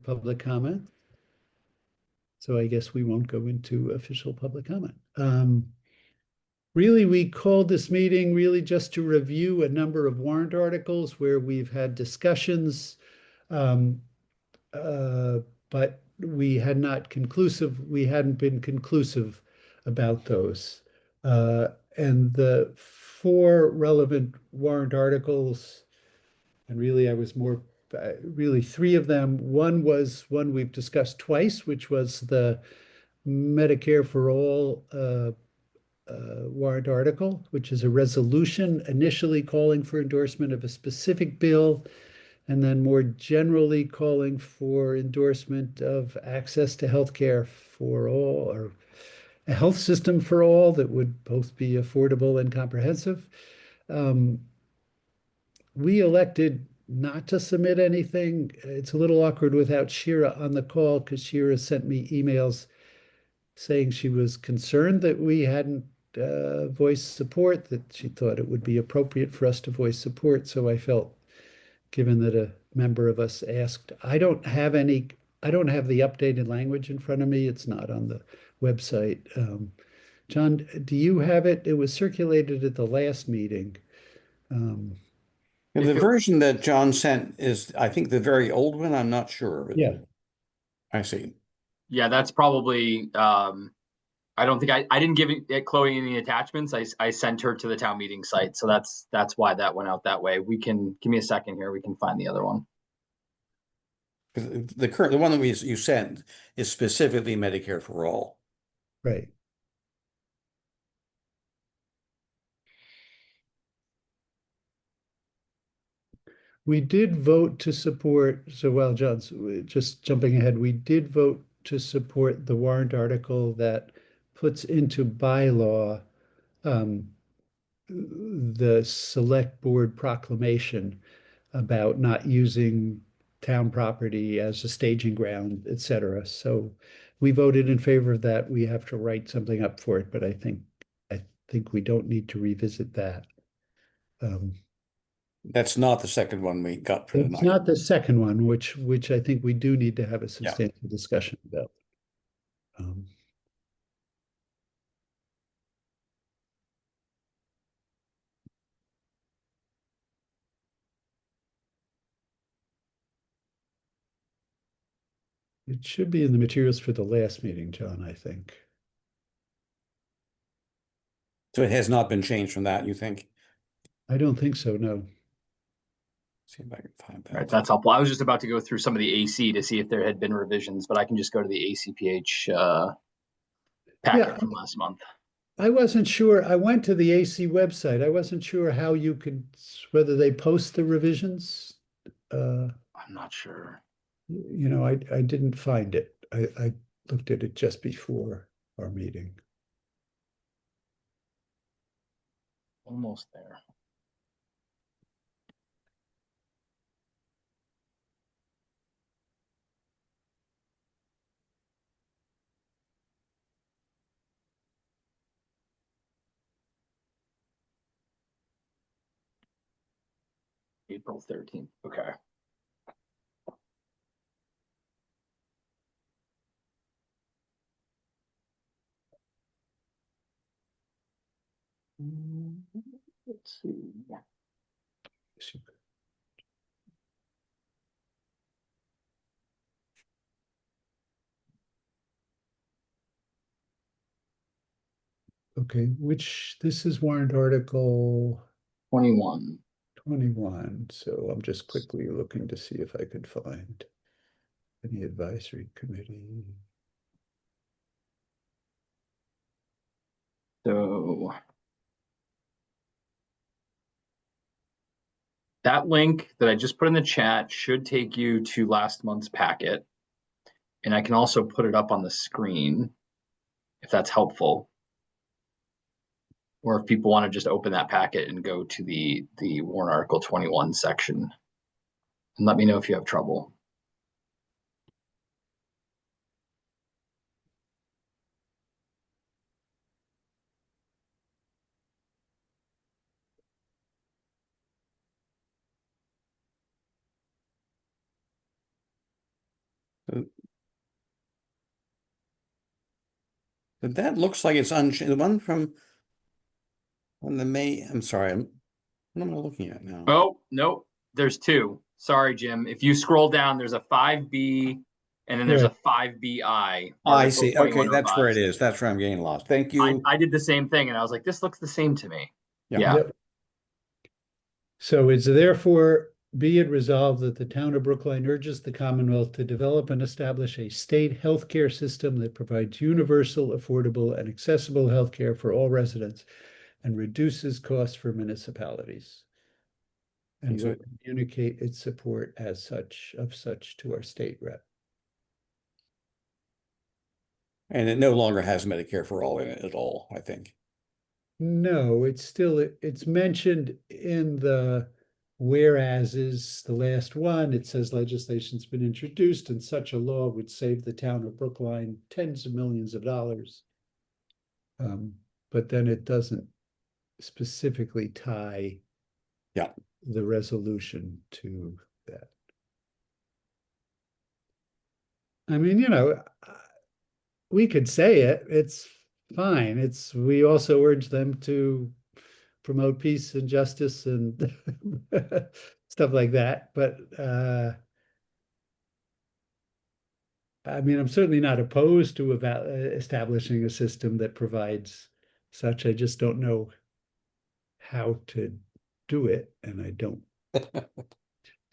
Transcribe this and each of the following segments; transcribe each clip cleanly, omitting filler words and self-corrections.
public comment. So I guess we won't go into official public comment. Really, we called this meeting really just to review a number of warrant articles where we've had discussions, um, uh, but we hadn't been conclusive about those. Uh, and the four relevant warrant articles, and really I was more, really three of them. One was one we've discussed twice, which was the Medicare for All warrant article, which is a resolution initially calling for endorsement of a specific bill, and then more generally calling for endorsement of access to healthcare for all, or a health system for all that would both be affordable and comprehensive. Um, we elected not to submit anything. It's a little awkward without Shira on the call because Shira sent me emails saying she was concerned that we hadn't voiced support, that she thought it would be appropriate for us to voice support. So I felt, given that a member of us asked, I don't have the updated language in front of me. It's not on the website. John, do you have it? It was circulated at the last meeting. Um, And the version that John sent is, I think, the very old one. I'm not sure. yeah, I see. Yeah, that's probably I don't think I didn't give Chloe any attachments. I sent her to the town meeting site. So that's why that went out that way. We can give me a second here. We can find the other one. The one that you sent is specifically Medicare for all. right. We did vote to support, so while John's just jumping ahead, we did vote to support the warrant article that puts into bylaw um, the select board proclamation about not using town property as a staging ground, et cetera. So we voted in favor of that. We have to write something up for it, but I think we don't need to revisit that. That's not the second one we got for It's tonight. not the second one, which I think we do need to have a substantial discussion about. Um, It should be in the materials for the last meeting, John, I think. So it has not been changed from that, you think? I don't think so, no. See if I can find All right, that. that's helpful. I was just about to go through some of the AC to see if there had been revisions, but I can just go to the ACPH packet Yeah, from last month. I wasn't sure. I went to the AC website. I wasn't sure how you could, whether they post the revisions. I'm not sure. I didn't find it. I looked at it just before our meeting. Almost there. April 13th. Okay. Let's see. Okay, this is warrant article 21. 21. So I'm just quickly looking to see if I could find any advisory committee. So that link that I just put in the chat should take you to last month's packet. And I can also put it up on the screen if that's helpful. Or if people want to just open that packet and go to the warrant article 21 section. And let me know if you have trouble. But that looks like it's unchanged. The one from the May, I'm sorry, what am I looking at now? Oh, nope. There's two. Sorry, Jim. If you scroll down, there's a 5B and then there's a 5BI. I see. Article Okay, that's where it 2105. is. That's where I'm getting lost. Thank I, you. I did the same thing and I was like, this looks the same to me. Yeah. Yeah. Yep. So it's therefore be it resolved that the town of Brookline urges the Commonwealth to develop and establish a state healthcare system that provides universal, affordable, and accessible healthcare for all residents and reduces costs for municipalities. And will communicate its support as such to our state rep. And it no longer has Medicare for all in it at all, I think. No, it's mentioned in the whereas is the last one. It says legislation's been introduced and such a law would save the town of Brookline tens of millions of dollars. But then it doesn't specifically tie the resolution to that. I mean, we could say it, it's fine. We also urge them to promote peace and justice and stuff like that. But I mean, I'm certainly not opposed to establishing a system that provides such. I just don't know how to do it, and I don't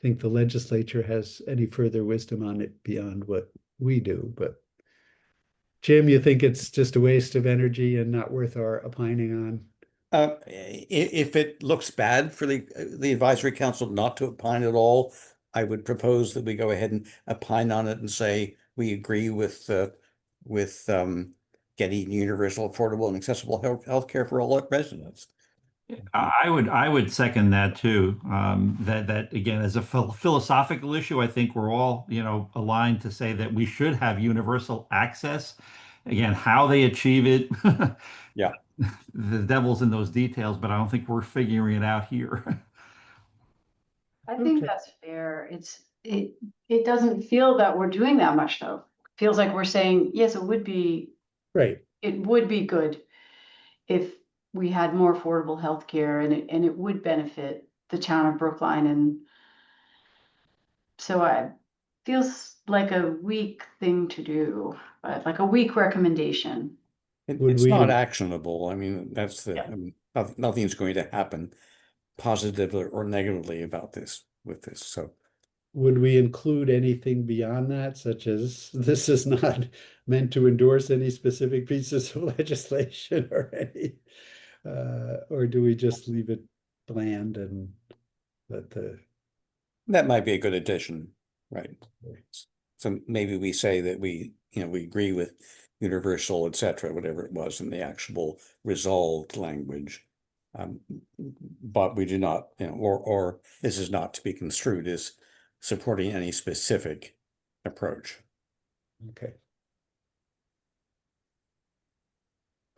think the legislature has any further wisdom on it beyond what we do. But Jim, you think it's just a waste of energy and not worth our opining on? If it looks bad for the advisory council not to opine at all, I would propose that we go ahead and opine on it and say we agree with getting universal, affordable, and accessible health care for all residents. I would second that too. That again, as a philosophical issue, I think we're all, aligned to say that we should have universal access. Again, how they achieve it, yeah, the devil's in those details, but I don't think we're figuring it out here. I think that's fair. It doesn't feel that we're doing that much though. It feels like we're saying, yes, it would be right. It would be good if we had more affordable healthcare and it would benefit the town of Brookline. And so it feels like a weak thing to do, but like a weak recommendation. It's not actionable. I mean, that's nothing's going to happen positively or negatively about this with this. So would we include anything beyond that, such as this is not meant to endorse any specific pieces of legislation or any, or do we just leave it bland and let that might be a good addition, right? So maybe we say that we agree with universal, etc., whatever it was in the actual resolved language. But we do not, or this is not to be construed as supporting any specific approach. Okay.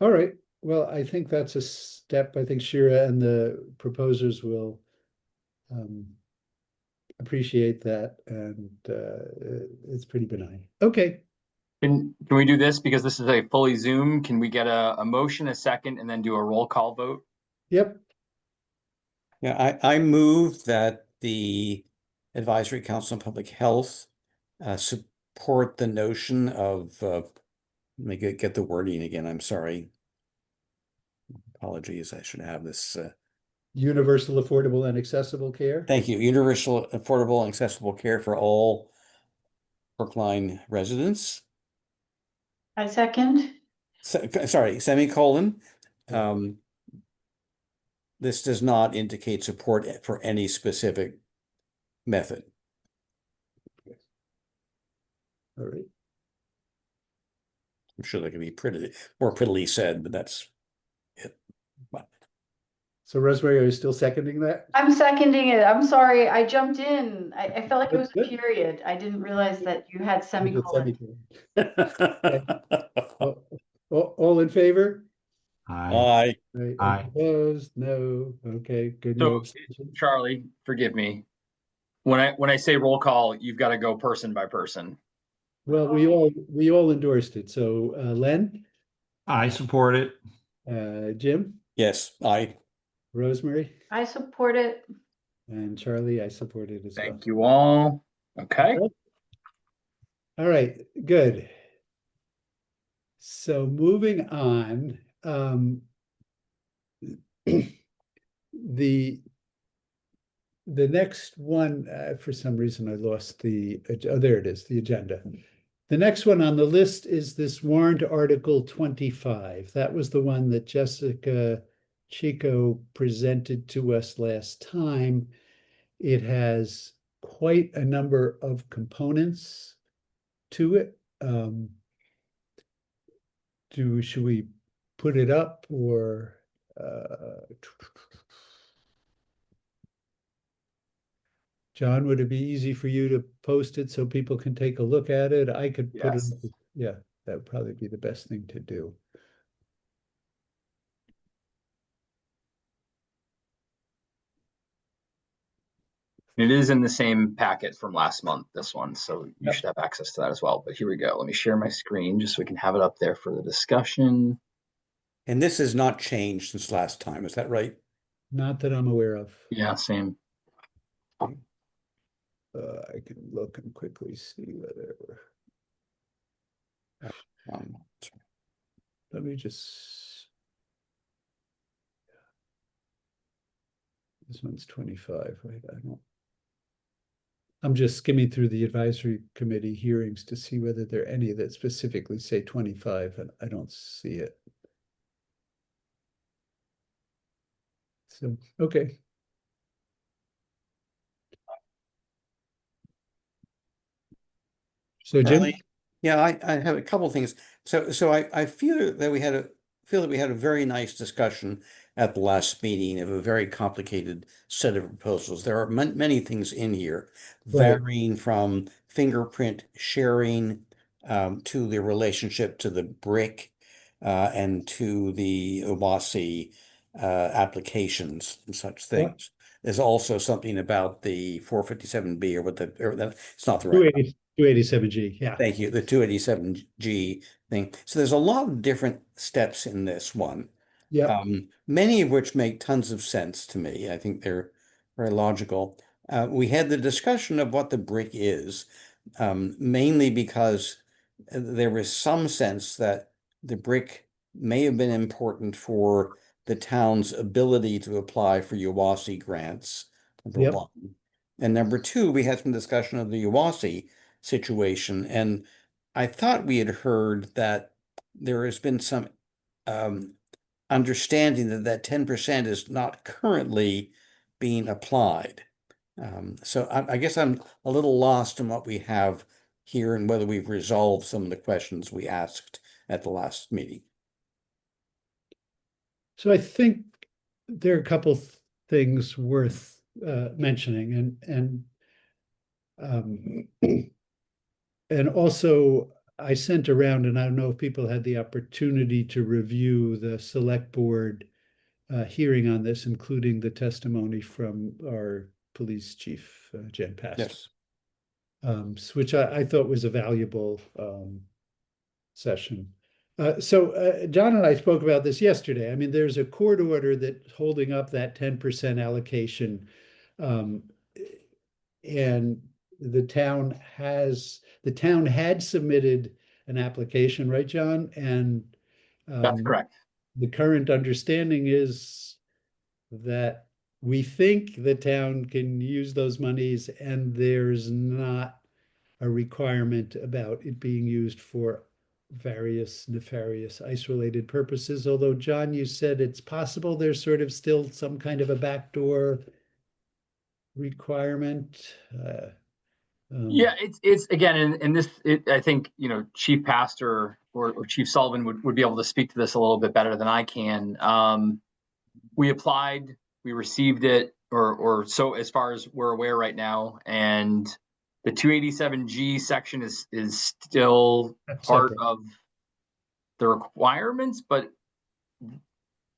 All right. Well, I think that's a step. I think Shira and the proposers will appreciate that, and it's pretty benign. Okay. Can we do this because this is a fully Zoom? Can we get a motion, a second, and then do a roll call vote? Yep. Yeah, I move that the Advisory Council on Public Health support the notion of let me get the wording again. I'm sorry. Apologies. I should have this. Universal, affordable, and accessible care. Thank you. Universal, affordable, and accessible care for all Brookline residents. I second. Sorry, semicolon. This does not indicate support for any specific method. All right. I'm sure that could be more prettily said, but that's it. So Rosemary, are you still seconding that? I'm seconding it. I'm sorry. I jumped in. I felt like it was a Good. period. I didn't realize that you had semicolon. All in favor? Aye. Aye. Aye. Opposed? No. Okay, good. So, No abstentions. Charlie, forgive me. When I say roll call, you've got to go person by person. Well, we all endorsed it. So Len, I support it. Jim, Yes, Rosemary, I support it. and Charlie, I support it as well. Thank you all. Okay. All right, good. So moving on, the next one, for some reason I lost oh, there it is, the agenda. The next one on the list is this warrant article 25. That was the one that Jessica Chico presented to us last time. It has quite a number of components to it. Should we put it up or John, would it be easy for you to post it so people can take a look at it? I could put it, Yes. yeah, that would probably be the best thing to do. It is in the same packet from last month, this one, so you Yep. should have access to that as well. But here we go. Let me share my screen just so we can have it up there for the discussion. and this has not changed since last time. Is that right? Not that I'm aware of. Yeah, same. I can look and quickly see whether, Um, let me just. This one's 25, right? I'm just skimming through the advisory committee hearings to see whether there are any that specifically say 25, and I don't see it. So, okay. So Jim? Charlie? Yeah, I have a couple of things. So I feel that we had a very nice discussion at the last meeting of a very complicated set of proposals. There are many things in here, Right. varying from fingerprint sharing to the relationship to the BRIC and to the OWASI applications and such things. There's also something about the 457B it's not the right. 287G, yeah. Thank you, the 287G thing. So there's a lot of different steps in this one. Yep. Many of which make tons of sense to me. I think they're very logical. We had the discussion of what the BRIC is, mainly because there was some sense that the BRIC may have been important for the town's ability to apply for UWASI grants, number Yep. one. And number two, we had some discussion of the UWASI situation, and I thought we had heard that there has been some understanding that 10% is not currently being applied. So I guess I'm a little lost in what we have here and whether we've resolved some of the questions we asked at the last meeting. So I think there are a couple things worth mentioning, and also I sent around, and I don't know if people had the opportunity to review the select board hearing on this, including the testimony from our police chief, Jen Pastor. Yes. Which I thought was a valuable session. So John and I spoke about this yesterday. I mean, there's a court order that's holding up that 10% allocation. And the town had submitted an application, right, John? And That's correct. the current understanding is that we think the town can use those monies, and there's not a requirement about it being used for various nefarious ICE-related purposes. Although, John, you said it's possible there's sort of still some kind of a backdoor requirement. Yeah, it's again, and this, I think, Chief Pastor or Chief Sullivan would be able to speak to this a little bit better than I can. We applied, we received it, or so as far as we're aware right now, and the 287G section is still part separate. of the requirements, but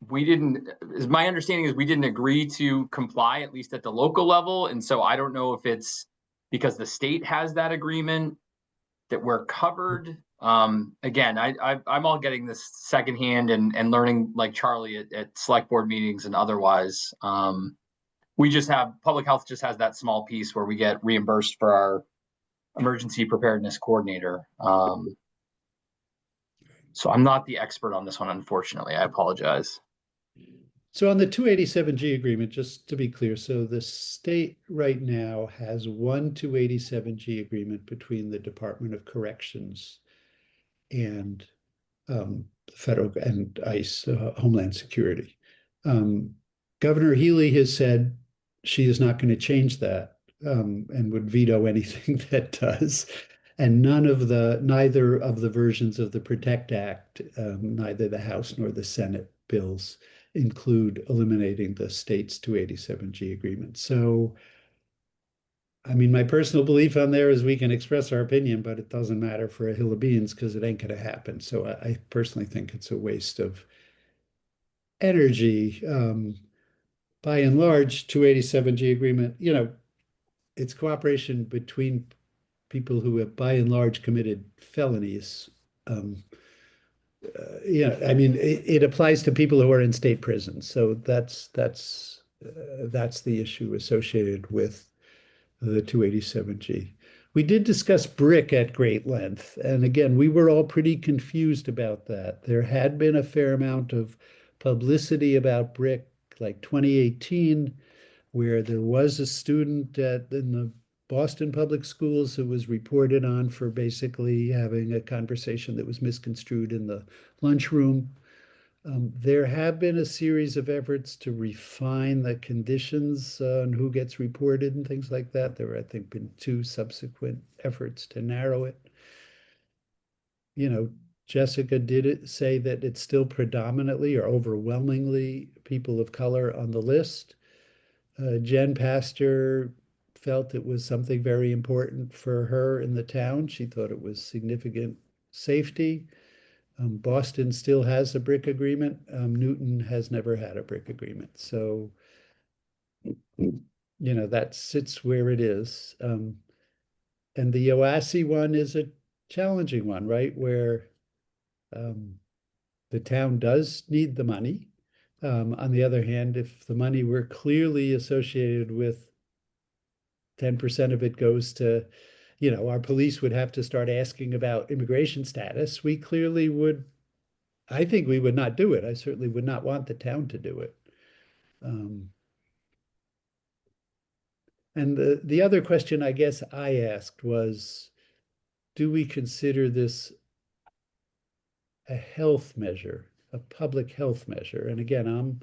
we didn't, as my understanding is, we didn't agree to comply, at least at the local level. And so I don't know if it's because the state has that agreement that we're covered. Again, I'm all getting this secondhand and learning like Charlie at select board meetings and otherwise. We just have, public health just has that small piece where we get reimbursed for our emergency preparedness coordinator. So I'm not the expert on this one, unfortunately. I apologize. So on the 287G agreement, just to be clear, so the state right now has one 287G agreement between the Department of Corrections and federal and ICE, Homeland Security. Governor Healy has said she is not going to change that and would veto anything that does. And neither of the versions of the PROTECT Act, neither the House nor the Senate bills include eliminating the state's 287G agreement. So, I mean, my personal belief on there is we can express our opinion, but it doesn't matter for a hill of beans because it ain't going to happen. So I personally think it's a waste of energy. By and large, 287G agreement, it's cooperation between people who have by and large committed felonies. I mean, it applies to people who are in state prisons. So that's the issue associated with the 287G. We did discuss BRIC at great length. And again, we were all pretty confused about that. There had been a fair amount of publicity about BRIC, like 2018, where there was a student in the Boston Public Schools who was reported on for basically having a conversation that was misconstrued in the lunchroom. There have been a series of efforts to refine the conditions on who gets reported and things like that. There were, I think, been 2 subsequent efforts to narrow it. Jessica did say that it's still predominantly or overwhelmingly people of color on the list. Jen Pastor felt it was something very important for her in the town. She thought it was significant safety. Boston still has a BRIC agreement. Newton has never had a BRIC agreement. So, that sits where it is. And the OASI one is a challenging one, right? Where the town does need the money. On the other hand, if the money were clearly associated with 10% of it goes to, our police would have to start asking about immigration status. We clearly would, I think we would not do it. I certainly would not want the town to do it. And the other question I guess I asked was, do we consider this a health measure, a public health measure? And again, I'm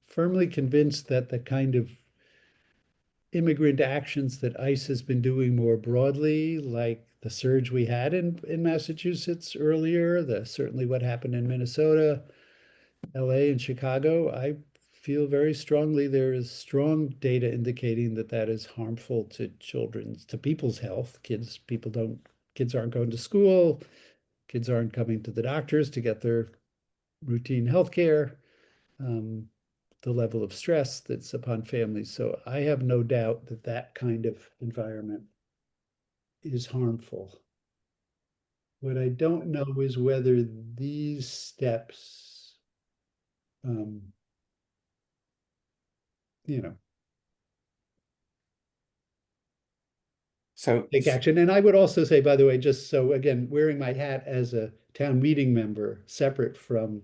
firmly convinced that the kind of immigrant actions that ICE has been doing more broadly, like the surge we had in Massachusetts earlier, certainly what happened in Minnesota, LA, and Chicago, I feel very strongly there is strong data indicating that that is harmful to people's health. Kids aren't going to school, kids aren't coming to the doctors to get their routine health care. The level of stress that's upon families. So I have no doubt that that kind of environment is harmful. What I don't know is whether these steps, So, take action. And I would also say, by the way, just so again, wearing my hat as a town meeting member, separate from,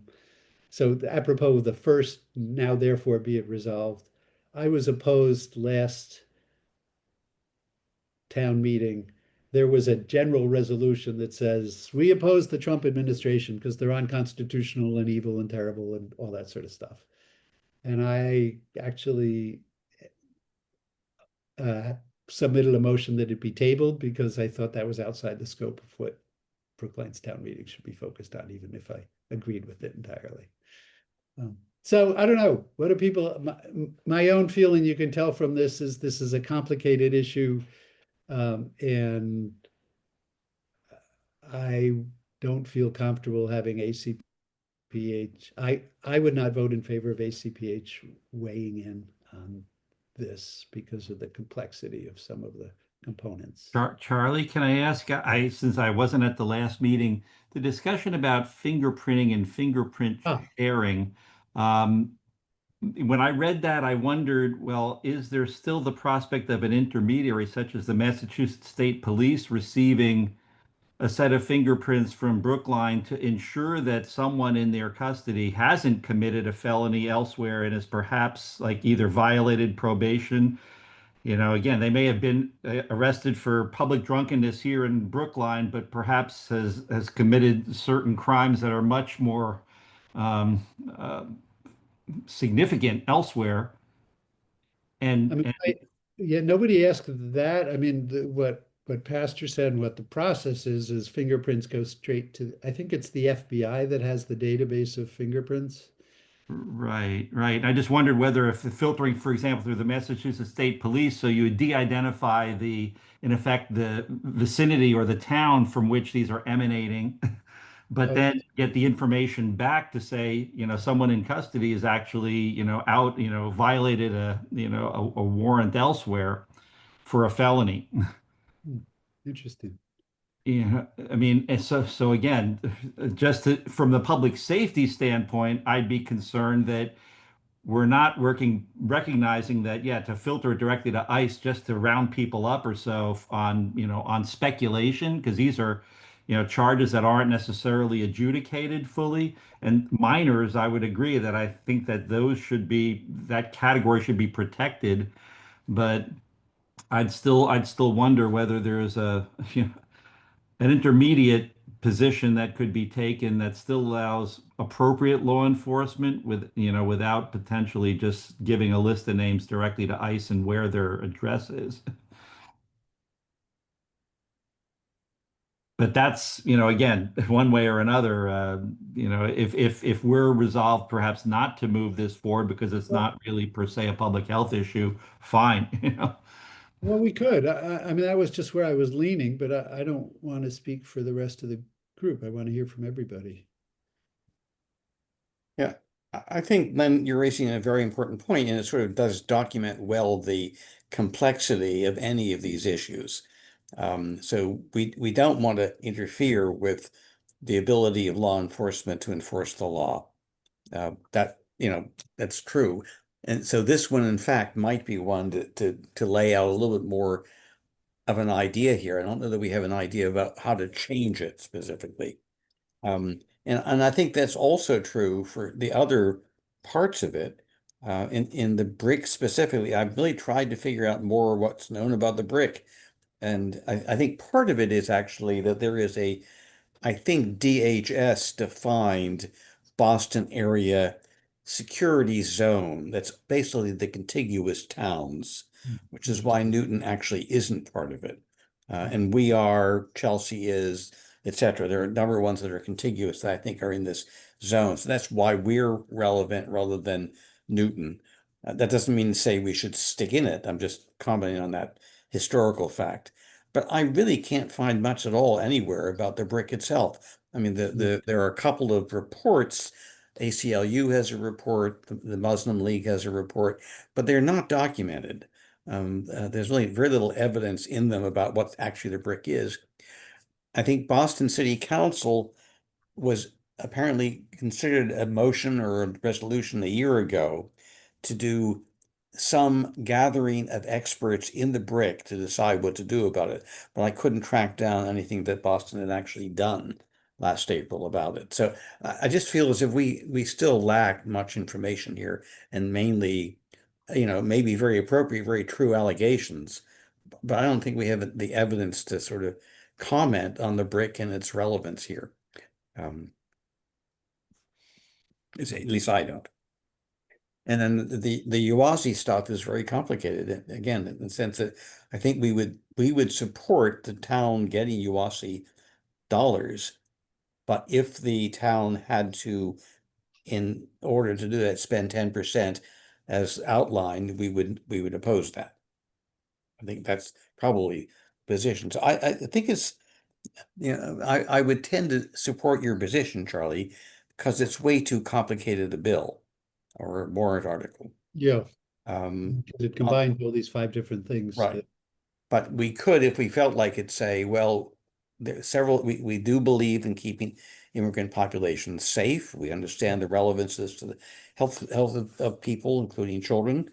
so apropos of the first, now therefore be it resolved, I was opposed last town meeting. There was a general resolution that says, we oppose the Trump administration because they're unconstitutional and evil and terrible and all that sort of stuff. And I actually submitted a motion that it be tabled because I thought that was outside the scope of what Brookline's town meeting should be focused on, even if I agreed with it entirely. So I don't know. What do people, my own feeling, you can tell from this is a complicated issue. And I don't feel comfortable having ACPH. I would not vote in favor of ACPH weighing in on this because of the complexity of some of the components. Charlie, can I ask, since I wasn't at the last meeting, the discussion about fingerprinting and fingerprint Ah. sharing, when I read that, I wondered, well, is there still the prospect of an intermediary such as the Massachusetts State Police receiving a set of fingerprints from Brookline to ensure that someone in their custody hasn't committed a felony elsewhere and is perhaps like either violated probation? Again, they may have been arrested for public drunkenness here in Brookline, but perhaps has committed certain crimes that are much more um, uh, significant elsewhere. I mean, And yeah, nobody asked that. I mean, what Pastor said and what the process is fingerprints go straight to, I think it's the FBI that has the database of fingerprints. right, right. I just wondered whether if the filtering, for example, through the Massachusetts State Police, so you would de-identify in effect, the vicinity or the town from which these are emanating, but Oh, then get the information back to say, someone in custody is actually, out, violated a warrant elsewhere for a felony. interesting. Yeah, I mean, and so again, from the public safety standpoint, I'd be concerned that we're not recognizing that, yeah, to filter it directly to ICE just to round people up or so on speculation, because these are, charges that aren't necessarily adjudicated fully. And minors, I would agree that I think that that category should be protected, but I'd still wonder whether there's an intermediate position that could be taken that still allows appropriate law enforcement without potentially just giving a list of names directly to ICE and where their address is. But that's, again, one way or another, if we're resolved perhaps not to move this forward because it's not really per se a public health issue, fine. Well, we could. I mean, that was just where I was leaning, but I don't want to speak for the rest of the group. I want to hear from everybody. Yeah, I think then you're raising a very important point, and it sort of does document well the complexity of any of these issues. So we don't want to interfere with the ability of law enforcement to enforce the law. That's true. And so this one, in fact, might be one to lay out a little bit more of an idea here. I don't know that we have an idea about how to change it specifically. And I think that's also true for the other parts of it. In the brick specifically, I've really tried to figure out more what's known about the brick. And I think part of it is actually that there is I think DHS defined Boston area security zone that's basically the contiguous towns, which is why Newton actually isn't part of it. And we are, Chelsea is, etc. There are a number of ones that are contiguous that I think are in this zone. So that's why we're relevant rather than Newton. That doesn't mean to say we should stick in it. I'm just commenting on that historical fact. But I really can't find much at all anywhere about the brick itself. I mean, there are a couple of reports. ACLU has a report, the Muslim League has a report, but they're not documented. There's really very little evidence in them about what actually the brick is. I think Boston City Council was apparently considered a motion or a resolution a year ago to do some gathering of experts in the brick to decide what to do about it. But I couldn't track down anything that Boston had actually done last April about it. So I just feel as if we still lack much information here, and mainly, maybe very appropriate, very true allegations. But I don't think we have the evidence to sort of comment on the brick and its relevance here. At least I don't. And then the UASI stuff is very complicated. Again, in the sense that I think we would support the town getting UASI dollars, but if the town had to, in order to do that, spend 10% as outlined, we would oppose that. I think that's probably position. So I think it's, I would tend to support your position, Charlie, because it's way too complicated a bill or a warrant article. Yeah, Um, because it combines all these 5 different things. right. But we could, if we felt like it, say, well, there are several, we do believe in keeping immigrant populations safe. We understand the relevance as to the health of people, including children.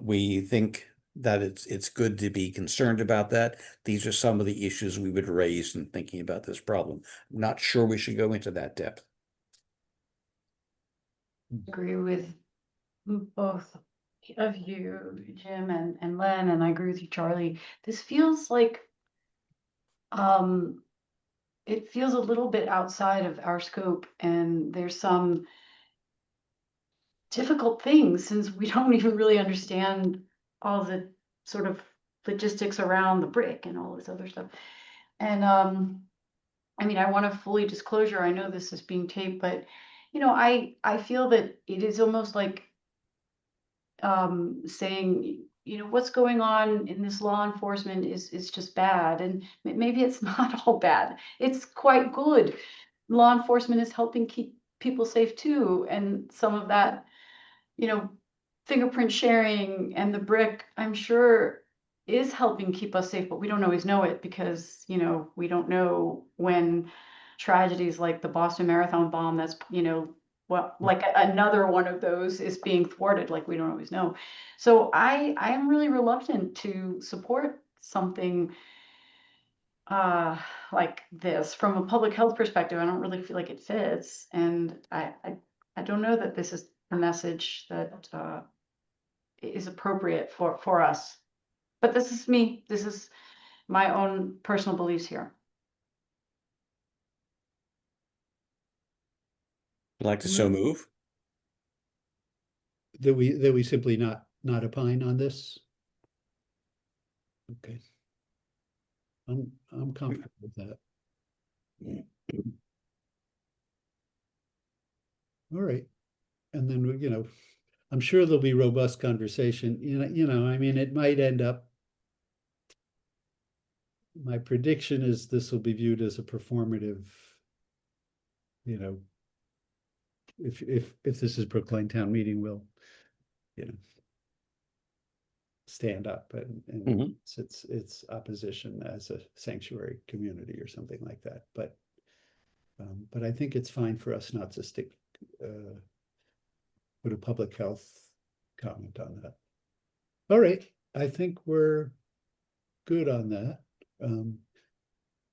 We think that it's good to be concerned about that. These are some of the issues we would raise in thinking about this problem. I'm not sure we should go into that depth. Agree with both of you, Jim and Len, and I agree with you, Charlie. This feels like, it feels a little bit outside of our scope, and there's some difficult things since we don't even really understand all the sort of logistics around the brick and all this other stuff. And I mean, I want a fully disclosure. I know this is being taped, but I feel that it is almost like saying, what's going on in this law enforcement is just bad, and maybe it's not all bad. It's quite good. Law enforcement is helping keep people safe too, and some of that, you know, fingerprint sharing and the brick, I'm sure, is helping keep us safe, but we don't always know it because, we don't know when tragedies like the Boston Marathon bomb, that's, well, like another one of those is being thwarted, like we don't always know. So I am really reluctant to support something like this from a public health perspective. I don't really feel like it fits, and I don't know that this is the message that is appropriate for us. But this is me. This is my own personal beliefs here. Would like to so move? That we simply not opine on this? Okay. I'm comfortable with that. All right. And then, I'm sure there'll be robust conversation. I mean, it might end up, my prediction is this will be viewed as a performative, if this is Brookline Town Meeting, will, stand up and Mhm. its opposition as a sanctuary community or something like that. But I think it's fine for us not to put a public health comment on that. All right, I think we're good on that.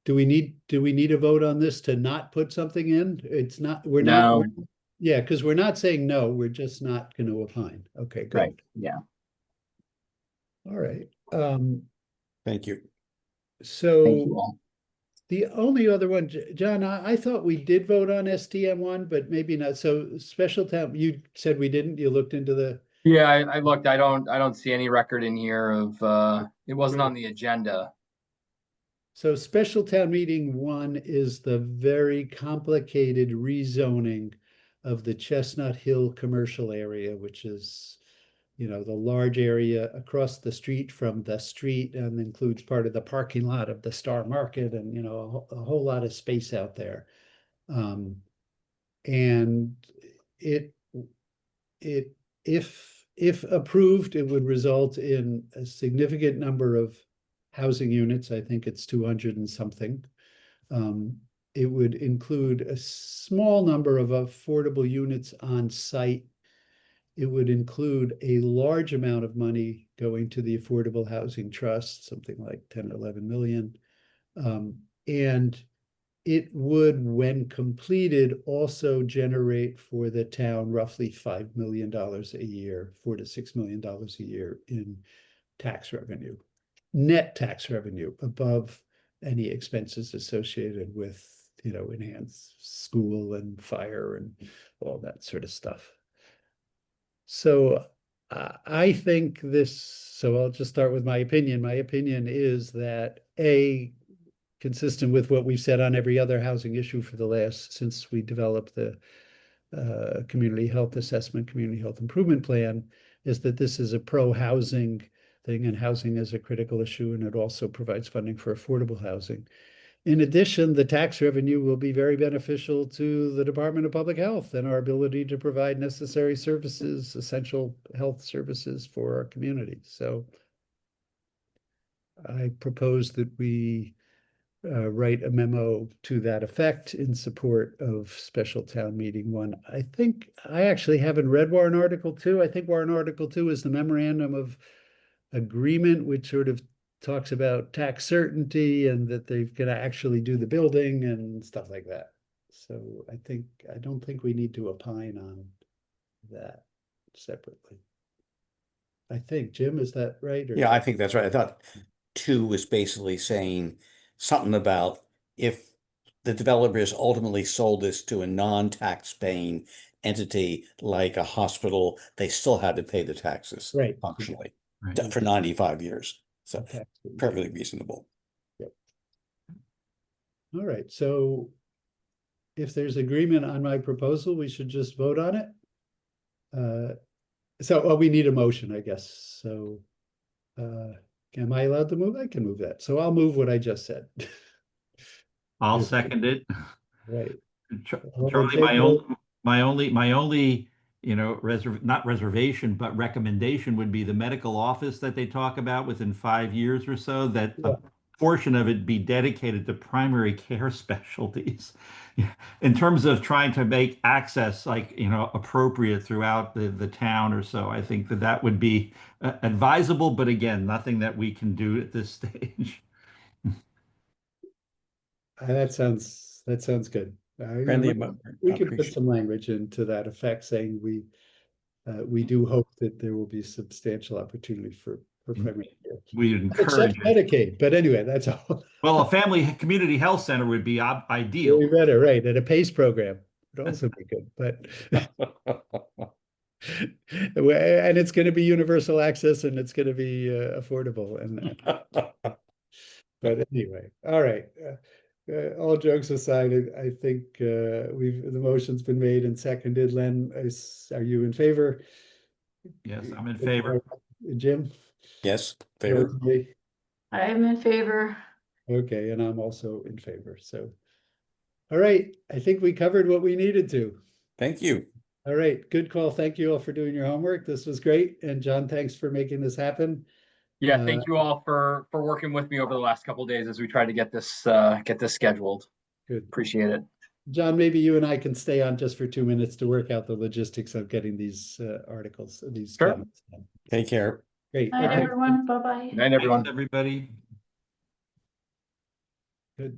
Do we need a vote on this to not put something in? It's not, No. yeah, because we're not saying no, we're just not going to opine. Okay, good. Right. Yeah. All right. Thank you. Thank So you all. the only other one, John, I thought we did vote on STM one, but maybe not. So special town, you said we didn't, you looked into the, Yeah, I looked. I don't see any record in here of it wasn't on the agenda. so special town meeting one is the very complicated rezoning of the Chestnut Hill commercial area, which is, the large area across the street from the street and includes part of the parking lot of the Star Market and, a whole lot of space out there. And it, if approved, it would result in a significant number of housing units. I think it's 200 and something. It would include a small number of affordable units on site. It would include a large amount of money going to the Affordable Housing Trust, something like 10 or 11 million. And it would, when completed, also generate for the town roughly $5 million a year, $4 to $6 million a year in tax revenue, net tax revenue above any expenses associated with, enhanced school and fire and all that sort of stuff. So I think so I'll just start with my opinion. My opinion is that consistent with what we've said on every other housing issue since we developed the community health assessment, community health improvement plan, is that this is a pro-housing thing, and housing is a critical issue, and it also provides funding for affordable housing. In addition, the tax revenue will be very beneficial to the Department of Public Health and our ability to provide necessary services, essential health services for our community. So I propose that we write a memo to that effect in support of special town meeting 1. I think I actually haven't read warrant article 2. I think warrant article 2 is the memorandum of agreement, which sort of talks about tax certainty and that they're going to actually do the building and stuff like that. So I don't think we need to opine on that separately. I think, Jim, is that right? Yeah, I think that's right. I thought 2 was basically saying something about if the developers ultimately sold this to a non-tax paying entity like a hospital, they still had to pay the taxes Right. functionally Right. for 95 years. So Okay. perfectly reasonable. All right, so if there's agreement on my proposal, we should just vote on it. So we need a motion, I guess. So am I allowed to move? I can move that. So I'll move what I just said. I'll Yes. second it. Right. All in Charlie, favor? my only, not reservation, but recommendation would be the medical office that they talk about within 5 years or so, that Yeah. a portion of it be dedicated to primary care specialties. In terms of trying to make access appropriate throughout the town or so, I think that would be advisable, but again, nothing that we can do at this stage. That sounds good. Friendly, We could put appreciate. some language into that effect saying we do hope that there will be substantial opportunity for primary care. We Except encourage it. Medicaid, but anyway, that's all. Well, a family community health center would be ideal. Way better, right? And a PACE program would also be good, but and it's going to be universal access and it's going to be affordable. And but anyway, all right. All jokes aside, I think the motion's been made and seconded. Len, are you in favor? Yes, I'm in favor. Jim? Yes, favor. Okay. I am in favor. Okay, and I'm also in favor. So, all right, I think we covered what we needed to. Thank you. All right, good call. Thank you all for doing your homework. This was great. And John, thanks for making this happen. Yeah, thank you all for working with me over the last couple of days as we tried to get this scheduled. Good. Appreciate it. John, maybe you and I can stay on just for 2 minutes to work out the logistics of getting these articles, these Sure. comments. Take care. Great. Night, Okay, everyone. Bye-bye. Good night, everyone. Thanks, everybody. good.